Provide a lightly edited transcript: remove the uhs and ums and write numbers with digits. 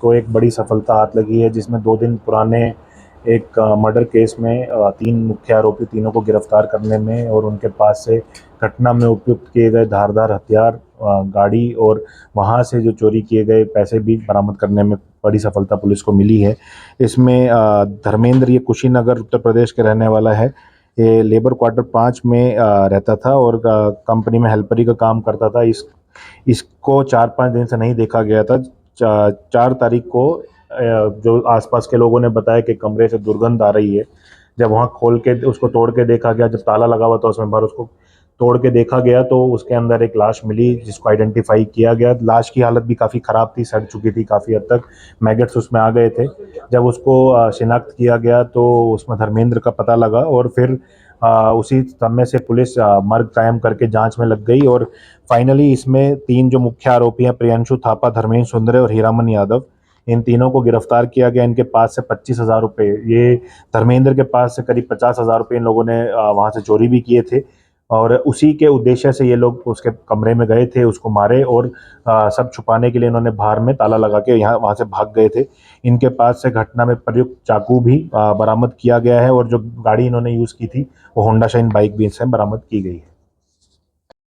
को एक बड़ी सफलता हाथ लगी है, जिसमें 2 दिन पुराने एक मर्डर केस में 3 मुख्य आरोपी, तीनों को गिरफ्तार करने में और उनके पास से घटना में उपयुक्त किए गए धारदार हथियार, गाड़ी और वहाँ से जो चोरी किए गए पैसे भी बरामद करने में बड़ी सफलता पुलिस को मिली है। इसमें धर्मेंद्र, ये कुशीनगर उत्तर प्रदेश के रहने वाला है। ये लेबर क्वार्टर 5 में रहता था और कंपनी में हेल्परी का काम करता था। इसको 4-5 दिन से नहीं देखा गया था। 4 तारीख को जो आसपास के लोगों ने बताया कि कमरे से दुर्गंध आ रही है। जब वहाँ खोल के उसको तोड़ के देखा गया, जब ताला लगा हुआ था उसमें बाहर, उसको तोड़ के देखा गया तो उसके अंदर एक लाश मिली, जिसको आइडेंटिफाई किया गया। लाश की हालत भी काफ़ी ख़राब थी, सड़ चुकी थी काफ़ी हद तक, मैगट्स उसमें आ गए थे। जब उसको शिनाख्त किया गया तो उसमें धर्मेंद्र का पता लगा और फिर उसी समय से पुलिस मर्ग कायम करके जांच में लग गई और फाइनली इसमें 3 जो मुख्य आरोपी हैं, प्रियंशु थापा, धर्मेंद्र सुंदरे और हीरामन यादव, इन तीनों को गिरफ्तार किया गया। इनके पास से 25,000 रुपये, ये धर्मेंद्र के पास से करीब 50,000 रुपये इन लोगों ने वहाँ से चोरी भी किए थे और उसी के उद्देश्य से ये लोग उसके कमरे में गए थे, उसको मारे और सब छुपाने के लिए इन्होंने बाहर में ताला लगा के यहाँ वहाँ से भाग गए थे। इनके पास से घटना में प्रयुक्त चाकू भी बरामद किया गया है और जो गाड़ी इन्होंने यूज़ की थी वो होंडा शाइन बाइक भी इनसे बरामद की गई है।